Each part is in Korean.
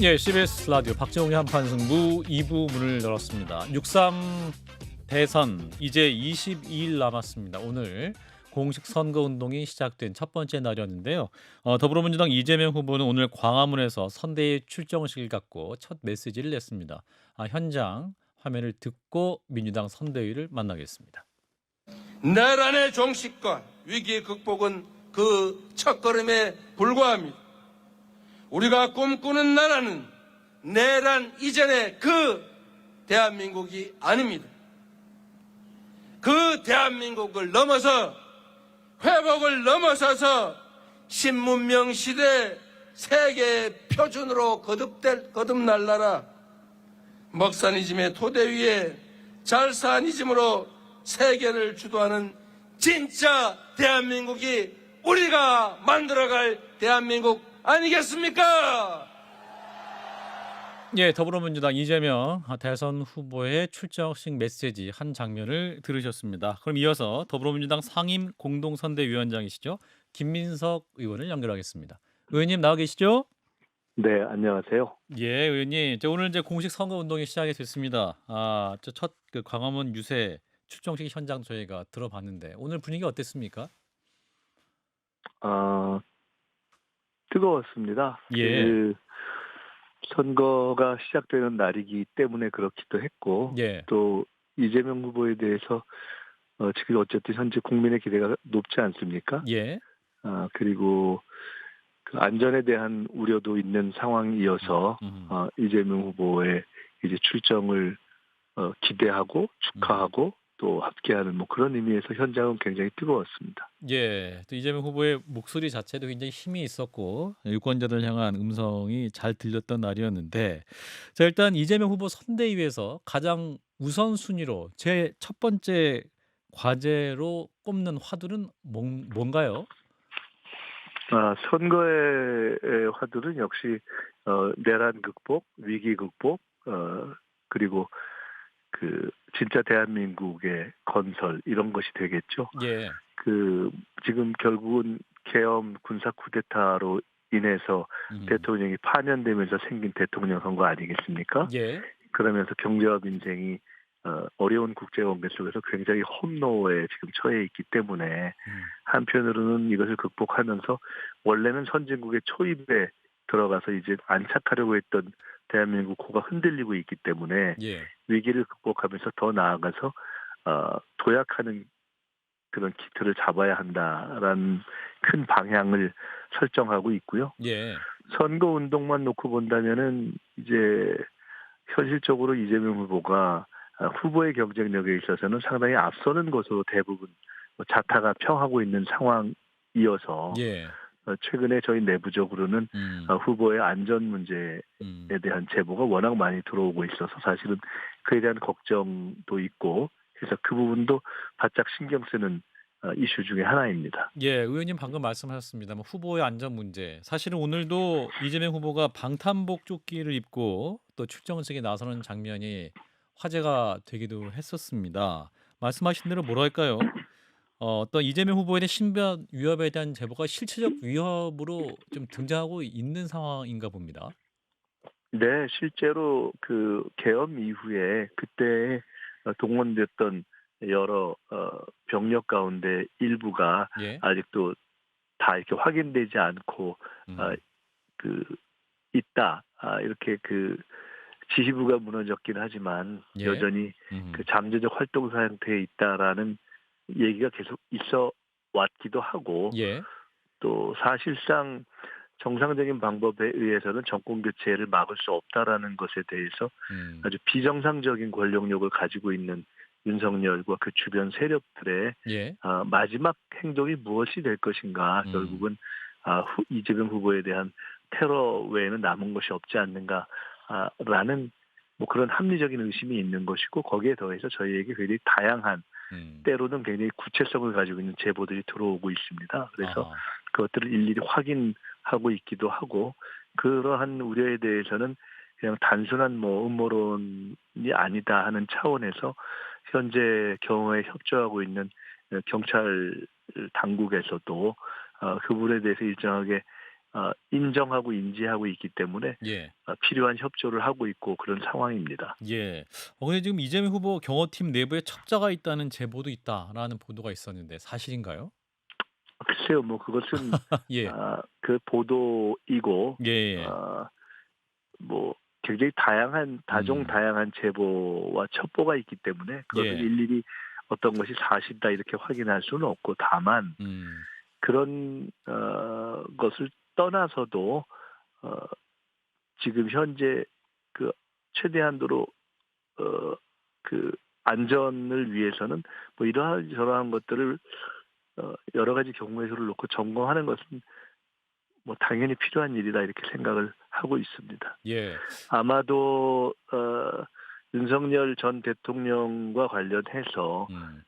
예, CBS 라디오 박정우의 한판승부 2부 문을 열었습니다. 6.3 대선 이제 22일 남았습니다. 오늘 공식 선거운동이 시작된 첫 번째 날이었는데요. 더불어민주당 이재명 후보는 오늘 광화문에서 선대위 출정식을 갖고 첫 메시지를 냈습니다. 현장 화면을 듣고 민주당 선대위를 만나겠습니다. 내란의 종식과 위기 극복은 그 첫걸음에 불과합니다. 우리가 꿈꾸는 나라는 내란 이전의 그 대한민국이 아닙니다. 그 대한민국을 넘어서 회복을 넘어서서 신문명 시대 세계 표준으로 거듭날 나라, 먹사니즘의 토대 위에 잘사니즘으로 세계를 주도하는 진짜 대한민국이 우리가 만들어갈 대한민국 아니겠습니까? 예, 더불어민주당 이재명 대선 후보의 출정식 메시지 한 장면을 들으셨습니다. 그럼 이어서 더불어민주당 상임 공동선대위원장이시죠, 김민석 의원을 연결하겠습니다. 의원님 나와 계시죠? 네, 안녕하세요. 예, 의원님. 오늘 이제 공식 선거 운동이 시작이 됐습니다. 첫 광화문 유세 출정식 현장 저희가 들어봤는데 오늘 분위기 어땠습니까? 아, 뜨거웠습니다. 예, 선거가 시작되는 날이기 때문에 그렇기도 했고, 예, 또 이재명 후보에 대해서 지금 어쨌든 현재 국민의 기대가 높지 않습니까? 예, 그리고 그 안전에 대한 우려도 있는 상황이어서 음, 이재명 후보의 이제 출정을 기대하고 축하하고 또 함께하는 뭐 그런 의미에서 현장은 굉장히 뜨거웠습니다. 예. 또 이재명 후보의 목소리 자체도 굉장히 힘이 있었고 유권자들 향한 음성이 잘 들렸던 날이었는데, 자 일단 이재명 후보 선대위에서 가장 우선순위로 제 첫 번째 과제로 꼽는 화두는 뭔가요? 선거의 화두는 역시 내란 극복, 위기 극복, 그리고 그 진짜 대한민국의 건설 이런 것이 되겠죠. 예, 지금 결국은 계엄 군사 쿠데타로 인해서 음, 대통령이 파면되면서 생긴 대통령 선거 아니겠습니까? 예, 그러면서 경제와 민생이 어려운 국제관계 속에서 굉장히 험로에 지금 처해 있기 때문에 음, 한편으로는 이것을 극복하면서 원래는 선진국의 초입에 들어가서 이제 안착하려고 했던 대한민국 호가 흔들리고 있기 때문에 예, 위기를 극복하면서 더 나아가서 도약하는 그런 기틀을 잡아야 한다라는 큰 방향을 설정하고 있고요. 예, 선거 운동만 놓고 본다면은 이제 현실적으로 이재명 후보가 후보의 경쟁력에 있어서는 상당히 앞서는 것으로 대부분 자타가 평하고 있는 상황이어서 예, 최근에 저희 내부적으로는 음, 후보의 안전 문제에 음. 대한 제보가 워낙 많이 들어오고 있어서 사실은 그에 대한 걱정도 있고 그래서 그 부분도 바짝 신경 쓰는 이슈 중에 하나입니다. 예, 의원님 방금 말씀하셨습니다만 후보의 안전 문제. 사실은 오늘도 이재명 후보가 방탄복 조끼를 입고 또 출정식에 나서는 장면이 화제가 되기도 했었습니다. 말씀하신 대로 뭐랄까요? 어떤 이재명 후보에 대한 신변 위협에 대한 제보가 실체적 위협으로 좀 등장하고 있는 상황인가 봅니다. 네, 실제로 그 계엄 이후에 그때 동원됐던 여러 병력 가운데 일부가 예, 아직도 다 이렇게 확인되지 않고 어, 음, 그 있다. 이렇게 그 지휘부가 무너졌긴 하지만 예, 여전히 그 음, 잠재적 활동 상태에 있다라는 얘기가 계속 있어 왔기도 하고 예, 또 사실상 정상적인 방법에 의해서는 정권 교체를 막을 수 없다라는 것에 대해서 음, 아주 비정상적인 권력력을 가지고 있는 윤석열과 그 주변 세력들의 예, 마지막 행동이 무엇이 될 것인가 음, 결국은 이재명 후보에 대한 테러 외에는 남은 것이 없지 않는가라는 뭐 그런 합리적인 의심이 있는 것이고 거기에 더해서 저희에게 굉장히 다양한 음, 때로는 굉장히 구체성을 가지고 있는 제보들이 들어오고 있습니다. 그래서 아하, 그것들을 일일이 확인하고 있기도 하고 그러한 우려에 대해서는 그냥 단순한 뭐 음모론이 아니다 하는 차원에서 현재 경호에 협조하고 있는 경찰 당국에서도 그 부분에 대해서 일정하게 인정하고 인지하고 있기 때문에 예. 필요한 협조를 하고 있고 그런 상황입니다. 예. 근데 지금 이재명 후보 경호팀 내부에 첩자가 있다는 제보도 있다라는 보도가 있었는데 사실인가요? 글쎄요, 뭐 그것은 예. 그 보도이고 예예. 어, 뭐 굉장히 다양한 음. 다양한 제보와 첩보가 있기 때문에 그것을 예. 일일이 어떤 것이 사실이다 이렇게 확인할 수는 없고 다만 음. 그런 것을 떠나서도 어, 지금 현재 그 최대한도로 어, 그 안전을 위해서는 뭐 이러한 저러한 것들을 여러 가지 경우 요소를 놓고 점검하는 것은 뭐 당연히 필요한 일이다 이렇게 생각을 하고 있습니다. 예. 아마도 윤석열 전 대통령과 관련해서 음.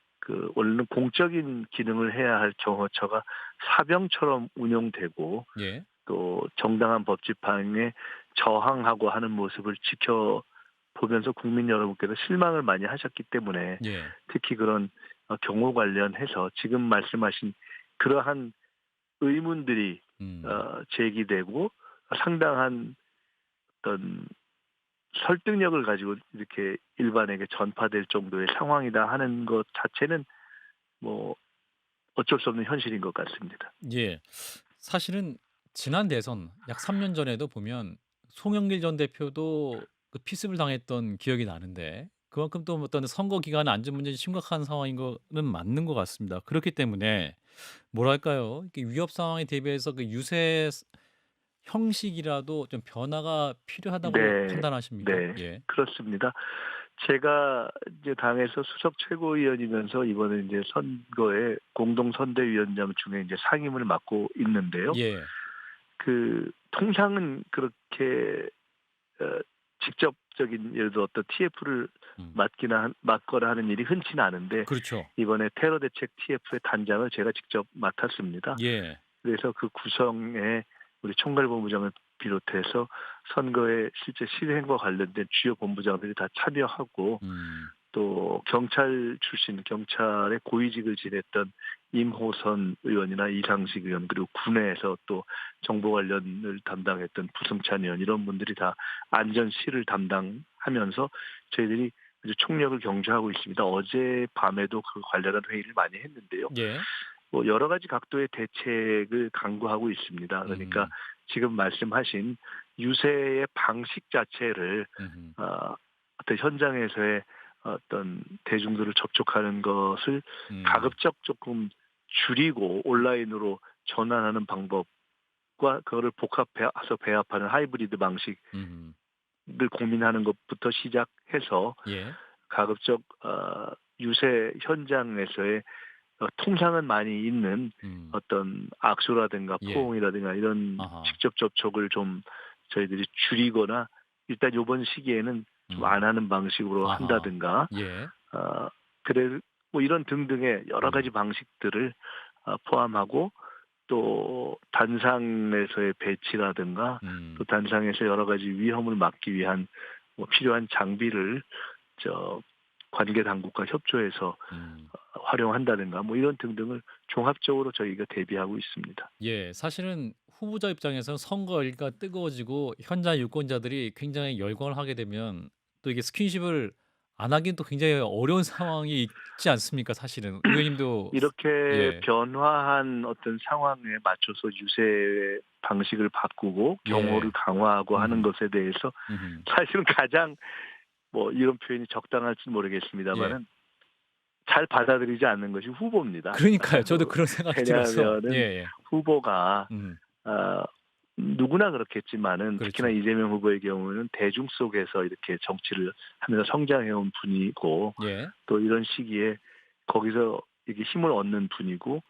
원래는 공적인 기능을 해야 할 경호처가 사병처럼 운영되고 예. 또 정당한 법 집행에 저항하고 하는 모습을 지켜보면서 국민 여러분께서 실망을 많이 하셨기 때문에 예. 특히 그런 경호 관련해서 지금 말씀하신 그러한 의문들이 음. 제기되고 상당한 어떤 설득력을 가지고 이렇게 일반에게 전파될 정도의 상황이다 하는 것 자체는 뭐 어쩔 수 없는 현실인 것 같습니다. 예. 사실은 지난 대선 약 3년 전에도 보면 송영길 전 대표도 그 피습을 당했던 기억이 나는데 그만큼 또 어떤 선거 기간 안전 문제는 심각한 상황인 거는 맞는 것 같습니다. 그렇기 때문에 뭐랄까요? 이렇게 위협 상황에 대비해서 그 유세 형식이라도 좀 변화가 필요하다고 네, 판단하십니까? 네, 예. 그렇습니다. 제가 이제 당에서 수석 최고위원이면서 이번에 이제 선거에 공동선대위원장 중에 이제 상임을 맡고 있는데요. 예. 통상은 그렇게 어, 직접적인 예를 들어 어떤 TF를 음. 맡거나 하는 일이 흔치는 않은데 그렇죠. 이번에 테러 대책 TF의 단장을 제가 직접 맡았습니다. 예. 그래서 그 구성에 우리 총괄본부장을 비롯해서 선거의 실제 실행과 관련된 주요 본부장들이 다 참여하고 음. 또 경찰 출신 경찰의 고위직을 지냈던 임호선 의원이나 이상식 의원 그리고 군에서 또 정보 관련을 담당했던 부승찬 의원 이런 분들이 다 안전실을 담당하면서 저희들이 이제 총력을 경주하고 있습니다. 어제 밤에도 그 관련한 회의를 많이 했는데요. 예. 뭐 여러 가지 각도의 대책을 강구하고 있습니다. 그러니까 음. 지금 말씀하신 유세의 방식 자체를 음음. 어떤 현장에서의 어떤 대중들을 접촉하는 것을 음. 가급적 조금 줄이고 온라인으로 전환하는 방법과 그거를 복합해서 배합하는 하이브리드 방식을 음. 고민하는 것부터 시작해서 예. 가급적 유세 현장에서의 통상은 많이 있는 음. 어떤 악수라든가 예. 포옹이라든가 이런 아하. 직접 접촉을 좀 저희들이 줄이거나 일단 이번 시기에는 좀 음. 안 하는 방식으로 아하. 한다든가 예. 그래 뭐 이런 등등의 여러 가지 음. 방식들을 포함하고 또 단상에서의 배치라든가 또 음. 단상에서 여러 가지 위험을 막기 위한 뭐 필요한 장비를 저 관계 당국과 협조해서 음. 활용한다든가 뭐 이런 등등을 종합적으로 저희가 대비하고 있습니다. 예. 사실은 후보자 입장에서는 선거 일가 뜨거워지고 현장 유권자들이 굉장히 열광을 하게 되면 또 이게 스킨십을 안 하긴 또 굉장히 어려운 상황이 있지 않습니까 사실은. 의원님도 이렇게 예. 변화한 어떤 상황에 맞춰서 유세 방식을 바꾸고 경호를 예. 강화하고 하는 음음. 것에 대해서 음음. 사실은 가장 뭐 이런 표현이 적당할지 예. 모르겠습니다만은 잘 받아들이지 않는 것이 후보입니다. 그러니까요. 저도 그런 생각이 들어서 왜냐하면은 예예. 후보가 음. 어, 누구나 그렇겠지만은 특히나 그렇죠. 이재명 후보의 경우는 대중 속에서 이렇게 정치를 하면서 성장해온 분이고 예. 또 이런 시기에 거기서 이게 힘을 얻는 분이고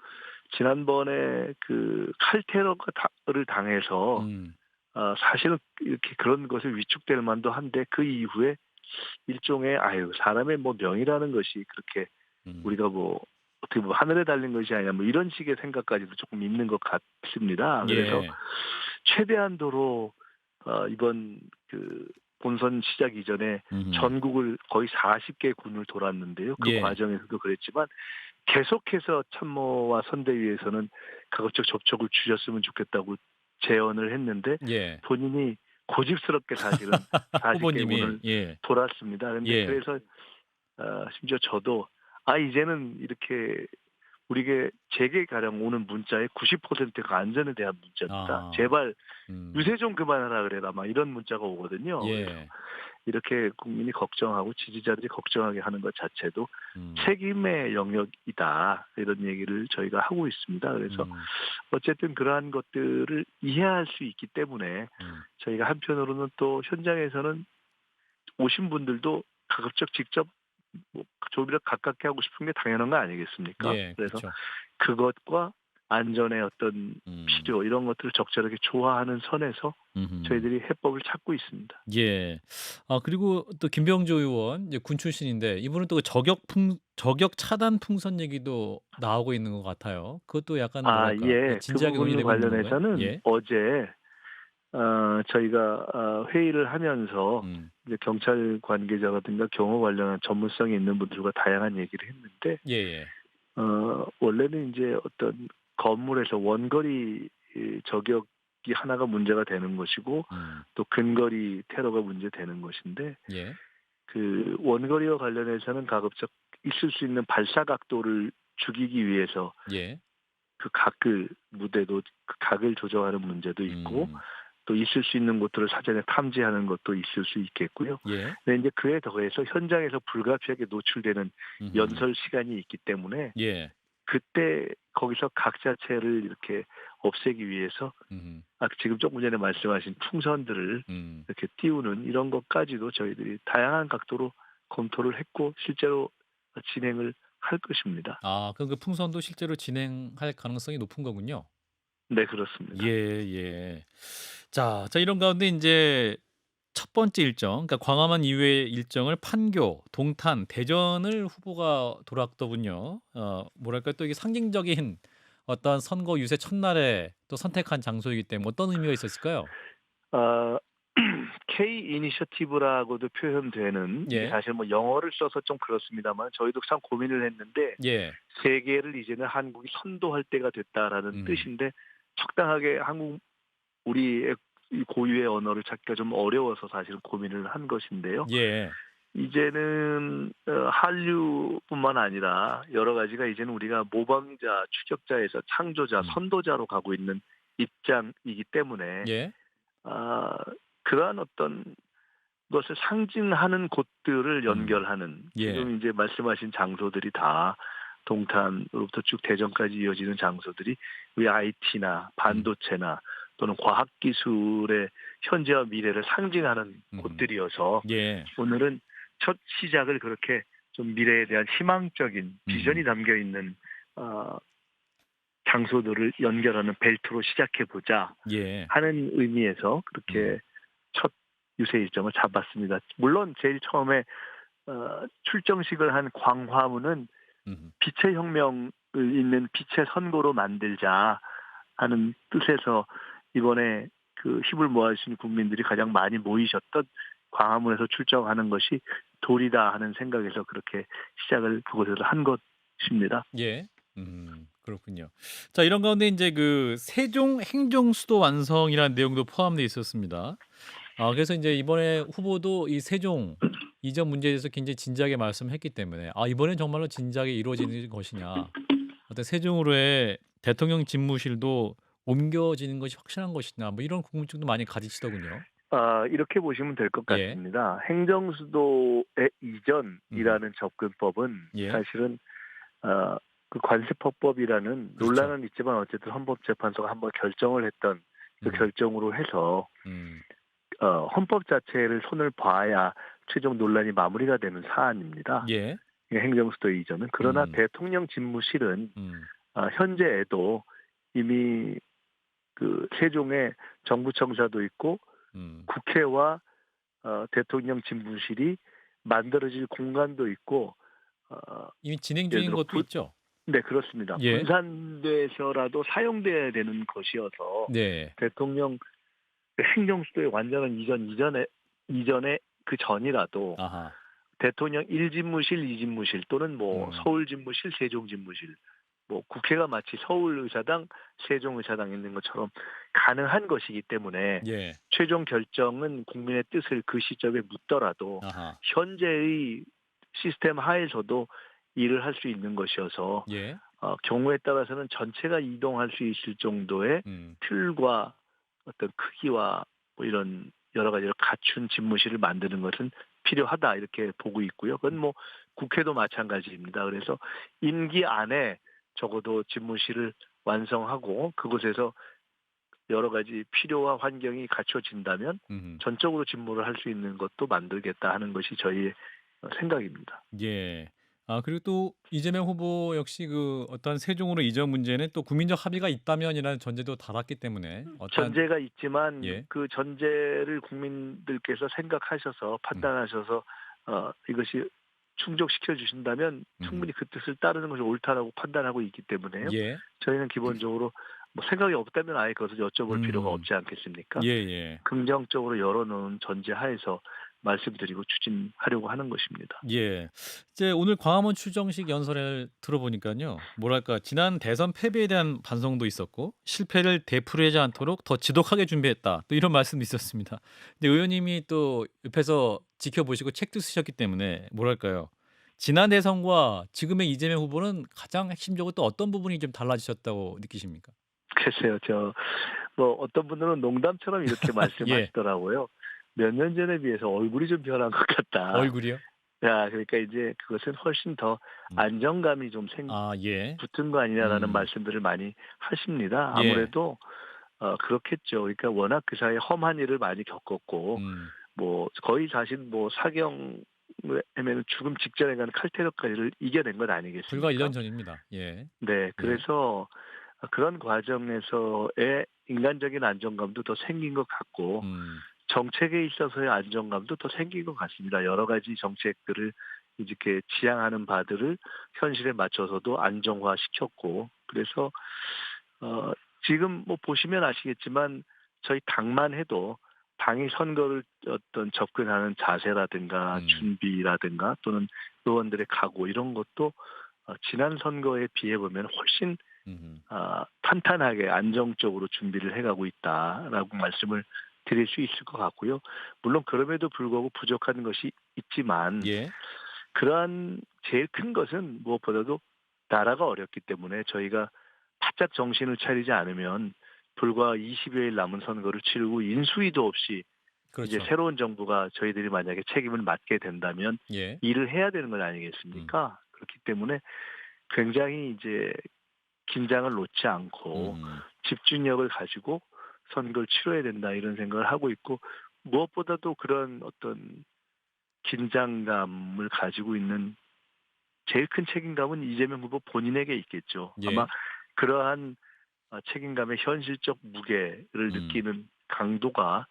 지난번에 그 칼테러를 당해서 음. 사실은 이렇게 그런 것을 위축될 만도 한데 그 이후에 일종의 사람의 뭐 명이라는 것이 그렇게 음. 우리가 뭐 어떻게 보면 하늘에 달린 것이 아니냐 뭐 이런 식의 생각까지도 조금 있는 것 같습니다. 그래서 예. 최대한도로 이번 그 본선 시작 이전에 음음. 전국을 거의 40개 군을 돌았는데요. 그 예. 과정에서도 그랬지만 계속해서 참모와 선대위에서는 가급적 접촉을 줄였으면 좋겠다고 재언을 했는데 예. 본인이 고집스럽게 사실은 40개 후보님이 문을 예. 돌았습니다. 그런데 예. 그래서 심지어 저도 이제는 이렇게 우리에게 제게 가령 오는 문자의 90%가 안전에 대한 문자입니다. 아. 제발 음. 유세 좀 그만하라 그래라 막 이런 문자가 오거든요. 그래서 예. 이렇게 국민이 걱정하고 지지자들이 걱정하게 하는 것 자체도 음. 책임의 영역이다 이런 얘기를 저희가 하고 있습니다. 그래서 음. 어쨌든 그러한 것들을 이해할 수 있기 때문에 음. 저희가 한편으로는 또 현장에서는 오신 분들도 가급적 직접 조비를 가깝게 하고 싶은 게 당연한 거 아니겠습니까? 예. 그래서 그렇죠. 그것과 안전의 어떤 필요 이런 것들을 적절하게 조화하는 선에서 음흠. 저희들이 해법을 찾고 있습니다. 예. 그리고 또 김병조 의원 이제 군 출신인데 이분은 또 저격 차단 풍선 얘기도 나오고 있는 것 같아요. 그것도 약간 뭐랄까 예. 그 진지하게 부분 논의되고 있는 건가요? 관련해서는 예. 어제 저희가 회의를 하면서 음. 이제 경찰 관계자라든가 경호 관련한 전문성이 있는 분들과 다양한 얘기를 했는데 예예. 원래는 이제 어떤 건물에서 원거리 저격이 하나가 문제가 되는 것이고 또 근거리 테러가 문제되는 것인데 예. 그 원거리와 관련해서는 가급적 있을 수 있는 발사 각도를 죽이기 위해서 예. 그 각 무대도 그 각을 조정하는 문제도 있고 음. 또 있을 수 있는 곳들을 사전에 탐지하는 것도 있을 수 있겠고요. 예. 근데 이제 그에 더해서 현장에서 불가피하게 노출되는 음흠. 연설 시간이 있기 때문에 예. 그때 거기서 각 자체를 이렇게 없애기 위해서 음흠. 지금 조금 전에 말씀하신 풍선들을 음. 이렇게 띄우는 이런 것까지도 저희들이 다양한 각도로 검토를 했고 실제로 진행을 할 것입니다. 그럼 그 풍선도 실제로 진행할 가능성이 높은 거군요. 네, 그렇습니다. 예. 자 이런 가운데 인제 첫 번째 일정 그러니까 광화문 이후의 일정을 판교, 동탄, 대전을 후보가 돌았더군요. 뭐랄까 또 이게 상징적인 어떤 선거 유세 첫날에 또 선택한 장소이기 때문에 어떤 의미가 있었을까요? 어, K 이니셔티브라고도 표현되는 이게 예. 사실 뭐 영어를 써서 좀 그렇습니다만 저희도 참 고민을 했는데 예. 세계를 이제는 한국이 선도할 때가 됐다라는 음. 뜻인데 적당하게 우리의 이 고유의 언어를 찾기가 좀 어려워서 사실 고민을 한 것인데요. 예. 이제는 한류뿐만 아니라 여러 가지가 이제는 우리가 모방자, 추격자에서 창조자, 선도자로 가고 있는 입장이기 때문에 예. 그러한 어떤 것을 상징하는 곳들을 연결하는 예. 지금 이제 말씀하신 장소들이 다 동탄으로부터 쭉 대전까지 이어지는 장소들이 우리 IT나 반도체나 또는 과학기술의 현재와 미래를 상징하는 곳들이어서 예. 오늘은 첫 시작을 그렇게 좀 미래에 대한 희망적인 비전이 담겨 있는 장소들을 연결하는 벨트로 시작해보자 예. 하는 의미에서 그렇게 첫 유세 일정을 잡았습니다. 물론 제일 처음에 출정식을 한 광화문은 빛의 혁명을 잇는 빛의 선고로 만들자 하는 뜻에서 이번에 그 힘을 모아주신 국민들이 가장 많이 모이셨던 광화문에서 출정하는 것이 도리다 하는 생각에서 그렇게 시작을 그곳에서 한 것입니다. 예. 그렇군요. 자 이런 가운데 인제 그 세종 행정수도 완성이라는 내용도 포함되어 있었습니다. 그래서 인제 이번에 후보도 이 세종 이전 문제에 대해서 굉장히 진지하게 말씀했기 때문에 이번엔 정말로 진지하게 이루어지는 것이냐. 어떤 세종으로의 대통령 집무실도 옮겨지는 것이 확실한 것이냐. 뭐 이런 궁금증도 많이 가지시더군요. 이렇게 보시면 될 것 예. 같습니다. 행정수도의 이전이라는 접근법은 예. 사실은 그 관세법법이라는 그렇죠. 논란은 있지만 어쨌든 헌법재판소가 한번 결정을 했던 그 결정으로 해서 헌법 자체를 손을 봐야 최종 논란이 마무리가 되는 사안입니다. 예. 행정수도 이전은. 그러나 대통령 집무실은 현재에도 이미 그 세종에 정부청사도 있고 국회와 대통령 집무실이 만들어질 공간도 있고 이미 진행 예를 중인 들어 것도 있죠? 네, 그렇습니다. 예. 분산돼서라도 사용돼야 되는 것이어서 네. 대통령 행정수도의 완전한 이전에 그 전이라도 아하. 대통령 1집무실, 2집무실 또는 뭐 서울 집무실, 세종 집무실 뭐 국회가 마치 서울의사당, 세종의사당 있는 것처럼 가능한 것이기 때문에 예. 최종 결정은 국민의 뜻을 그 시점에 묻더라도 아하. 현재의 시스템 하에서도 일을 할 수 있는 것이어서 예. 경우에 따라서는 전체가 이동할 수 있을 정도의 틀과 어떤 크기와 뭐 이런 여러 가지를 갖춘 집무실을 만드는 것은 필요하다 이렇게 보고 있고요. 그건 뭐 국회도 마찬가지입니다. 그래서 임기 안에 적어도 집무실을 완성하고 그곳에서 여러 가지 필요와 환경이 갖춰진다면 전적으로 집무를 할 수 있는 것도 만들겠다 하는 것이 저희의 생각입니다. 예. 아 그리고 또 이재명 후보 역시 그 어떤 세종으로 이전 문제는 또 국민적 합의가 있다면이라는 전제도 달았기 때문에 어떠한 전제가 있지만 예. 그 전제를 국민들께서 생각하셔서 판단하셔서 이것이 충족시켜 주신다면 충분히 그 뜻을 따르는 것이 옳다라고 판단하고 있기 때문에요. 예. 저희는 기본적으로 뭐 생각이 없다면 아예 그것을 여쭤볼 필요가 없지 않겠습니까? 예예. 긍정적으로 열어놓은 전제 하에서 말씀드리고 추진하려고 하는 것입니다. 예. 이제 오늘 광화문 출정식 연설을 들어보니까요. 뭐랄까 지난 대선 패배에 대한 반성도 있었고 실패를 되풀이하지 않도록 더 지독하게 준비했다. 또 이런 말씀도 있었습니다. 근데 의원님이 또 옆에서 지켜보시고 책도 쓰셨기 때문에 뭐랄까요. 지난 대선과 지금의 이재명 후보는 가장 핵심적으로 또 어떤 부분이 좀 달라지셨다고 느끼십니까? 글쎄요, 뭐 어떤 분들은 농담처럼 이렇게 예. 말씀하시더라고요. 몇 년 전에 비해서 얼굴이 좀 변한 것 같다. 얼굴이요? 야, 그러니까 이제 그것은 훨씬 더 음. 안정감이 좀 아, 예. 붙은 거 아니냐라는 말씀들을 많이 하십니다. 예. 아무래도 그렇겠죠. 그러니까 워낙 그 사이에 험한 일을 많이 겪었고 뭐 거의 사실 뭐 사경에는 죽음 직전에 가는 칼퇴로까지를 이겨낸 것 아니겠습니까? 불과 1년 전입니다. 예. 네, 그래서 그런 과정에서의 인간적인 안정감도 더 생긴 것 같고 정책에 있어서의 안정감도 더 생긴 것 같습니다. 여러 가지 정책들을 이렇게 지향하는 바들을 현실에 맞춰서도 안정화시켰고 그래서 지금 뭐 보시면 아시겠지만 저희 당만 해도 당이 선거를 어떤 접근하는 자세라든가 준비라든가 또는 의원들의 각오 이런 것도 지난 선거에 비해 보면 훨씬 탄탄하게 안정적으로 준비를 해가고 있다라고 말씀을 드릴 수 있을 것 같고요. 물론 그럼에도 불구하고 부족한 것이 있지만 예. 그러한 제일 큰 것은 무엇보다도 나라가 어렵기 때문에 저희가 바짝 정신을 차리지 않으면 불과 20여일 남은 선거를 치르고 인수위도 없이 그렇죠. 이제 새로운 정부가 저희들이 만약에 책임을 맡게 된다면 예. 일을 해야 되는 건 아니겠습니까? 그렇기 때문에 굉장히 이제 긴장을 놓지 않고 집중력을 가지고 선거를 치러야 된다 이런 생각을 하고 있고 무엇보다도 그런 어떤 긴장감을 가지고 있는 제일 큰 책임감은 이재명 후보 본인에게 있겠죠. 예. 아마 그러한 책임감의 현실적 무게를 느끼는 강도가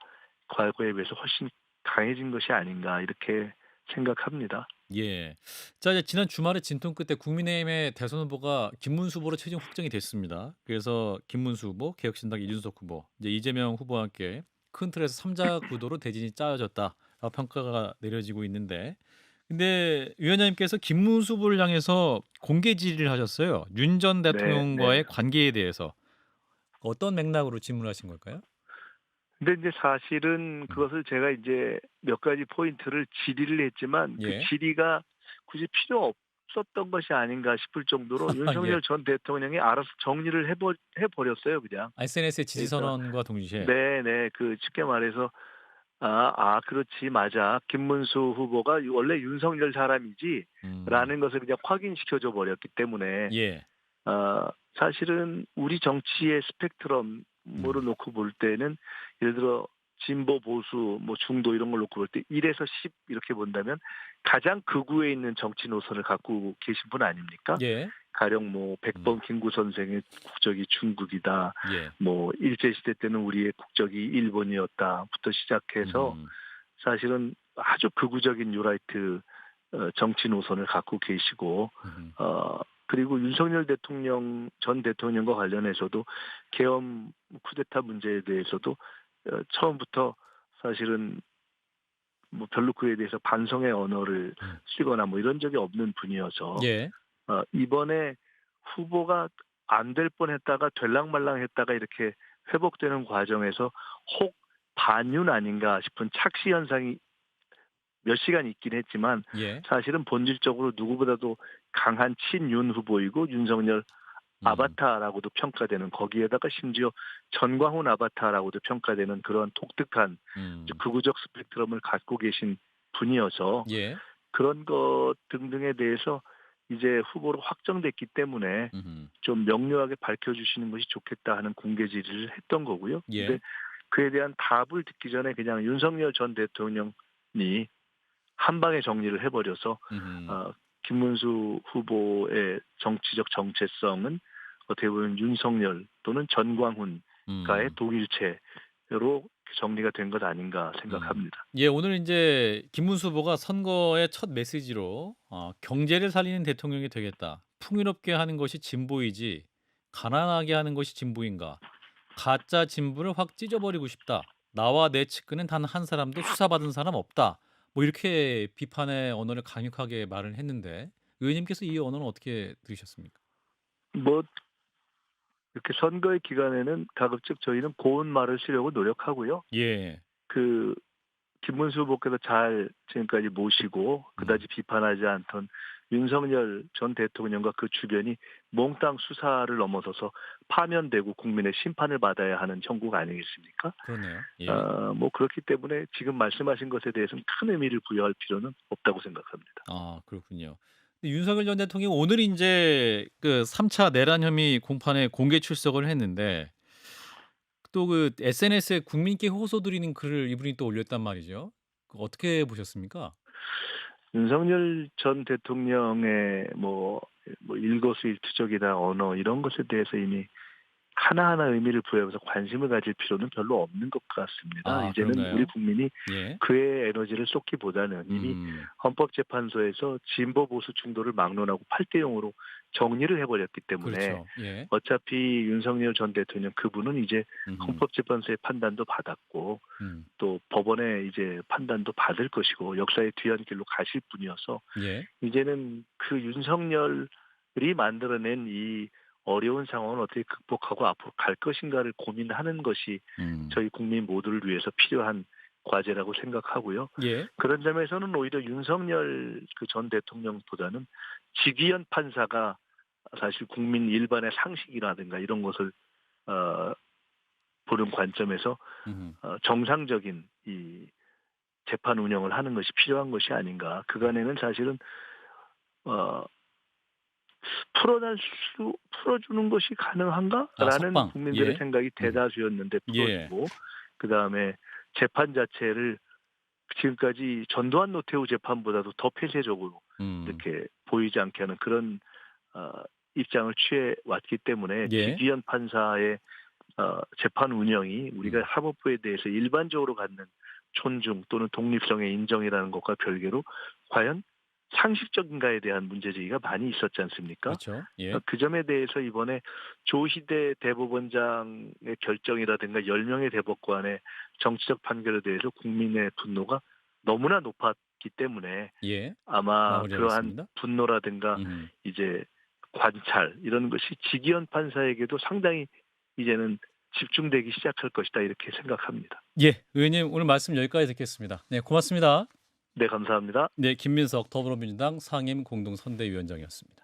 과거에 비해서 훨씬 강해진 것이 아닌가 이렇게 생각합니다. 예. 자, 이제 지난 주말에 진통 끝에 국민의힘의 대선 후보가 김문수 후보로 최종 확정이 됐습니다. 그래서 김문수 후보, 개혁신당 이준석 후보, 이제 이재명 후보와 함께 큰 틀에서 3자 구도로 대진이 짜여졌다라고 평가가 내려지고 있는데, 근데 위원장님께서 김문수 후보를 향해서 공개 질의를 하셨어요. 윤 전 대통령과의 관계에 대해서 어떤 맥락으로 질문하신 걸까요? 근데 이제 사실은 그것을 제가 이제 몇 가지 포인트를 질의를 했지만 예. 그 질의가 굳이 필요 없었던 것이 아닌가 싶을 정도로 윤석열 전 대통령이 알아서 정리를 해버렸어요, 그냥. SNS의 지지 그러니까 선언과 동시에. 네네, 그 쉽게 말해서 그렇지, 맞아. 김문수 후보가 원래 윤석열 사람이지, 라는 것을 그냥 확인시켜줘 버렸기 때문에, 예. 사실은 우리 정치의 스펙트럼으로 놓고 볼 때는, 예를 들어, 진보, 보수, 뭐 중도 이런 걸 놓고 볼 때 1에서 10 이렇게 본다면 가장 극우에 있는 정치 노선을 갖고 계신 분 아닙니까? 예. 가령 뭐 백범 김구 선생의 국적이 중국이다. 예. 뭐 일제시대 때는 우리의 국적이 일본이었다부터 시작해서 사실은 아주 극우적인 뉴라이트 정치 노선을 갖고 계시고 그리고 윤석열 대통령 전 대통령과 관련해서도 계엄 쿠데타 문제에 대해서도 처음부터 사실은 뭐 별로 그에 대해서 반성의 언어를 쓰거나 뭐 이런 적이 없는 분이어서 예. 이번에 후보가 안 될 뻔했다가 될랑말랑했다가 이렇게 회복되는 과정에서 혹 반윤 아닌가 싶은 착시 현상이 몇 시간 있긴 했지만 예. 사실은 본질적으로 누구보다도 강한 친윤 후보이고 윤석열 아바타라고도 평가되는, 거기에다가 심지어 전광훈 아바타라고도 평가되는 그런 독특한 음. 극우적 스펙트럼을 갖고 계신 분이어서 예. 그런 것 등등에 대해서 이제 후보로 확정됐기 때문에 음흠. 좀 명료하게 밝혀주시는 것이 좋겠다 하는 공개 질의를 했던 거고요. 예. 근데 그에 대한 답을 듣기 전에 그냥 윤석열 전 대통령이 한 방에 정리를 해버려서 김문수 후보의 정치적 정체성은 어떻게 보면 윤석열 또는 전광훈과의 음. 독일체로 정리가 된 것 아닌가 생각합니다. 예, 오늘 이제 김문수 후보가 선거의 첫 메시지로 경제를 살리는 대통령이 되겠다. 풍요롭게 하는 것이 진보이지 가난하게 하는 것이 진보인가. 가짜 진보를 확 찢어버리고 싶다. 나와 내 측근은 단 한 사람도 수사받은 사람 없다. 뭐 이렇게 비판의 언어를 강력하게 말을 했는데 의원님께서 이 언어는 어떻게 들으셨습니까? 뭐 이렇게 선거의 기간에는 가급적 저희는 고운 말을 쓰려고 노력하고요. 예. 그 김문수 후보께서 잘 지금까지 모시고 그다지 비판하지 않던 윤석열 전 대통령과 그 주변이 몽땅 수사를 넘어서서 파면되고 국민의 심판을 받아야 하는 형국 아니겠습니까? 그렇네요. 예. 뭐 그렇기 때문에 지금 말씀하신 것에 대해서는 큰 의미를 부여할 필요는 없다고 생각합니다. 아, 그렇군요. 근데 윤석열 전 대통령이 오늘 인제 그 3차 내란 혐의 공판에 공개 출석을 했는데 또 그 SNS에 국민께 호소드리는 글을 이분이 또 올렸단 말이죠. 그거 어떻게 보셨습니까? 윤석열 전 대통령의 일거수일투족이나 언어 이런 것에 대해서 이미 하나하나 의미를 부여해서 관심을 가질 필요는 별로 없는 것 같습니다. 아, 이제는 그런가요? 우리 국민이 예. 그의 에너지를 쏟기보다는 이미 헌법재판소에서 진보 보수 충돌을 막론하고 8대 0으로 정리를 해버렸기 때문에 그렇죠. 예. 어차피 윤석열 전 대통령 그분은 이제 음흠. 헌법재판소의 판단도 받았고 음. 또 법원의 이제 판단도 받을 것이고 역사의 뒤안길로 가실 분이어서 예. 이제는 그 윤석열이 만들어낸 이 어려운 상황을 어떻게 극복하고 앞으로 갈 것인가를 고민하는 것이 저희 국민 모두를 위해서 필요한 과제라고 생각하고요. 예. 그런 점에서는 오히려 윤석열 그 전 대통령보다는 지기현 판사가 사실 국민 일반의 상식이라든가 이런 것을 보는 관점에서 정상적인 이 재판 운영을 하는 것이 필요한 것이 아닌가. 그간에는 사실은 풀어주는 것이 가능한가라는 석방. 국민들의 예. 생각이 대다수였는데 예. 풀어주고 그다음에 재판 자체를 지금까지 전두환 노태우 재판보다도 더 폐쇄적으로 이렇게 보이지 않게 하는 그런 입장을 취해 왔기 때문에 예. 지기현 판사의 재판 운영이 우리가 사법부에 대해서 일반적으로 갖는 존중 또는 독립성의 인정이라는 것과 별개로 과연 상식적인가에 대한 문제제기가 많이 있었지 않습니까? 그렇죠. 예. 그 점에 대해서 이번에 조희대 대법원장의 결정이라든가 10명의 대법관의 정치적 판결에 대해서 국민의 분노가 너무나 높았기 때문에 예. 아마 마무리하겠습니다. 그러한 분노라든가 이제 관찰 이런 것이 지기현 판사에게도 상당히 이제는 집중되기 시작할 것이다 이렇게 생각합니다. 예. 의원님 오늘 말씀 여기까지 듣겠습니다. 네, 고맙습니다. 네, 감사합니다. 네, 김민석 더불어민주당 상임 공동선대위원장이었습니다.